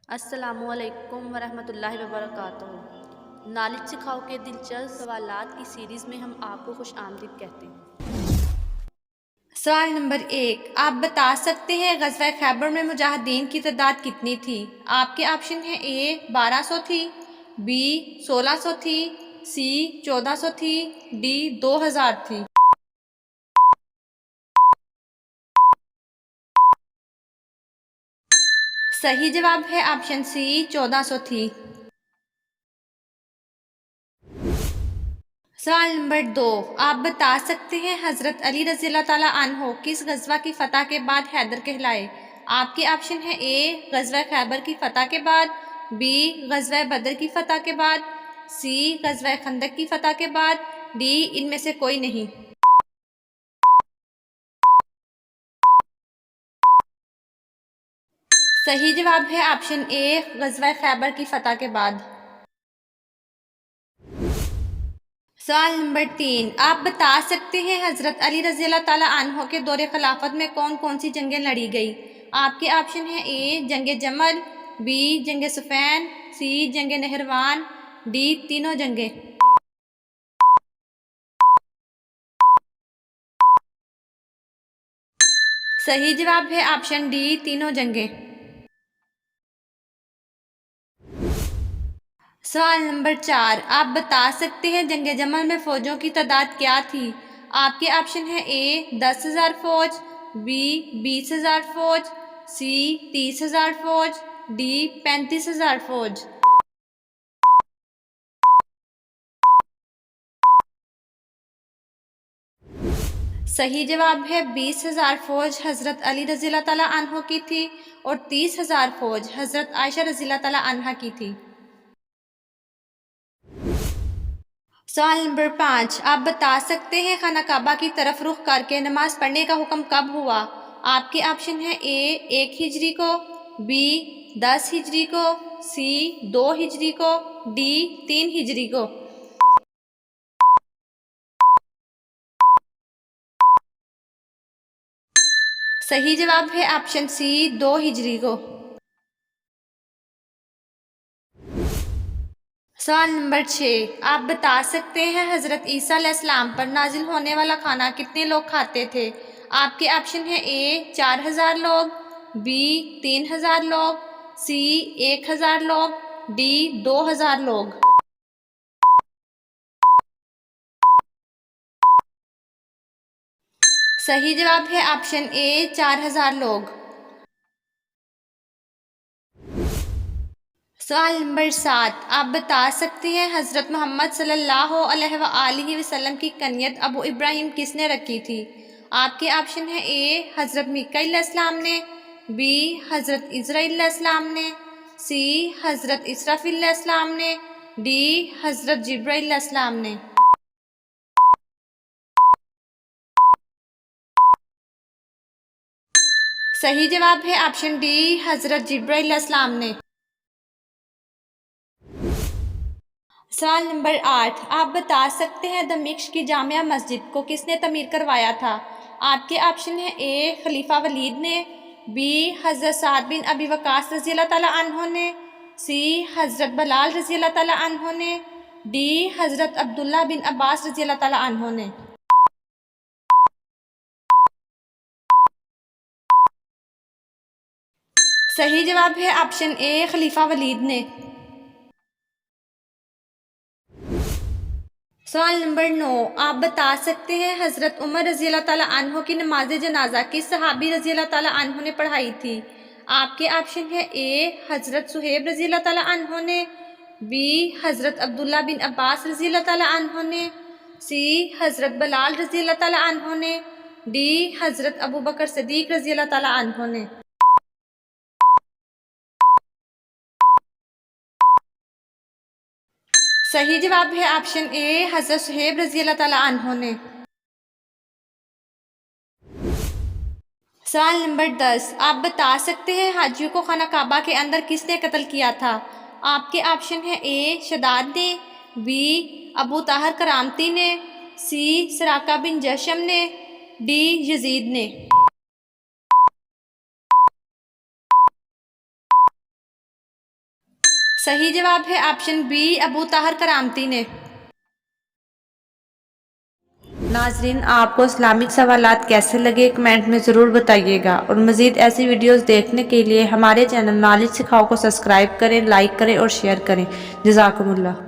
अस्सलामुअलैकुम वरहमतुल्लाहि वबरकातुहू। नॉलेज सिखाओ के दिलचस्प सवालात की सीरीज़ में हम आपको खुश आमदीद कहते हैं। सवाल नंबर 1, आप बता सकते हैं ग़ज़वा खैबर में मुजाहिदीन की तादाद कितनी थी? आपके ऑप्शन हैं ए 1200 थी, बी 1600 थी, सी 1400 थी, डी 2000 थी। सही जवाब है ऑप्शन सी 1400 थी। सवाल नंबर 2, आप बता सकते हैं हज़रत अली रज़ियल्लाहु ताला अन्हो किस ग़ज़वा की फ़तह के बाद हैदर कहलाए? आपके ऑप्शन है ए ग़ज़वा खैबर की फ़तह के बाद, बी ग़ज़वा बदर की फ़तह के बाद, सी ग़ज़वा खंदक की फ़तह के बाद, डी इनमें से कोई नहीं। सही जवाब है ऑप्शन ए ग़ज़वा खैबर की फ़तह के बाद। सवाल नंबर 3, आप बता सकते हैं हज़रत अली रज़ियल्लाहु ताला अन्हो के दौरे खिलाफत में कौन कौन सी जंगें लड़ी गई? आपके ऑप्शन हैं ए जंग जमल, बी जंग सुफ़ैन, सी जंग नहरवान, डी तीनों जंगें। सही जवाब है ऑप्शन डी तीनों जंगें। सवाल नंबर 4, आप बता सकते हैं जंग जमल में फ़ौजों की तादाद क्या थी? आपके ऑप्शन है ए 10,000 फ़ौज, बी 20,000 फ़ौज, सी 30,000 फ़ौज, डी 35,000 फ़ौज। सही जवाब है 20,000 फ़ौज हज़रत अली रज़ियल्लाहु ताला अन्हो की थी और 30,000 फ़ौज हज़रत आयशा रज़ियल्लाहु ताला अन्हा की थी। सवाल नंबर 5, आप बता सकते हैं खाना काबा की तरफ रुख करके नमाज पढ़ने का हुक्म कब हुआ? आपके ऑप्शन है ए 1 हिजरी को, बी 10 हिजरी को, सी 2 हिजरी को, डी 3 हिजरी को। सही जवाब है ऑप्शन सी 2 हिजरी को। सवाल नंबर 6, आप बता सकते हैं हज़रत ईसा अलैहिस्सलाम पर नाजिल होने वाला खाना कितने लोग खाते थे? आपके ऑप्शन है ए 4,000 लोग, बी 3,000 लोग, सी 1,000 लोग, डी 2,000 लोग। सही जवाब है ऑप्शन ए 4,000 लोग। सवाल नंबर 7, आप बता सकते हैं हज़रत मोहम्मद सल्लल्लाहु अलैहि वसल्लम की कनियत अबू इब्राहिम किसने रखी थी? आपके ऑप्शन है ए हज़रत मीकाईल अलैहिस्सलाम ने, बी हज़रत इज़राइल अलैहिस्सलाम ने, सी हज़रत इसराफील अलैहिस्सलाम ने, डी हज़रत जिब्राइल अलैहिस्सलाम ने। सही जवाब है ऑप्शन डी हज़रत जिब्राइल अलैहिस्सलाम ने। सवाल नंबर 8, आप बता सकते हैं दमिश्क की जामिया मस्जिद को किसने तमीर करवाया था? आपके ऑप्शन है ए खलीफा वलीद ने, बी हज़रत साद बिन अबी वक़ास रज़ियल्लाहु ताला अन्हो ने, सी हज़रत बलाल रज़ियल्लाहु ताला अन्हो ने, डी हज़रत अब्दुल्ला बिन अब्बास रज़ियल्लाहु ताला अन्हो ने। सही जवाब है ऑप्शन ए खलीफा वलीद ने। सवाल नंबर 9, आप बता सकते हैं हज़रत उमर रज़ियल्लाहु ताला अन्हो की नमाज जनाजा किस सहाबी रज़ियल्लाहु ताला अन्हो ने पढ़ाई थी? आपके ऑप्शन है ए हज़रत सुहेब रज़ियल्लाहु ताला अन्हो ने, बी हज़रत अब्दुल्ला बिन अब्बास रज़ियल्लाहु ताला अन्हो ने, सी हज़रत बलाल रज़ियल्लाहु ताला अन्हो ने, डी हज़रत अबू बकर सदीक रज़ियल्लाहु ताला अन्हो ने। सही जवाब है ऑप्शन ए हज़रत सुहेब रज़ियल्लाहु ताला अन्हो ने। सवाल नंबर 10, आप बता सकते हैं हाजियों को खाना काबा के अंदर किसने कत्ल किया था? आपके ऑप्शन है ए शदाद ने, बी अबू ताहर करामती ने, सी सराका बिन जशम ने, डी यजीद ने। सही जवाब है ऑप्शन बी, अबू ताहर करामती ने। नाजरीन, आपको इस्लामिक सवालात कैसे लगे कमेंट में ज़रूर बताइएगा और मज़ीद ऐसी वीडियोस देखने के लिए हमारे चैनल नॉलेज सिखाओ को सब्सक्राइब करें, लाइक करें और शेयर करें। जज़ाकुमुल्लाह।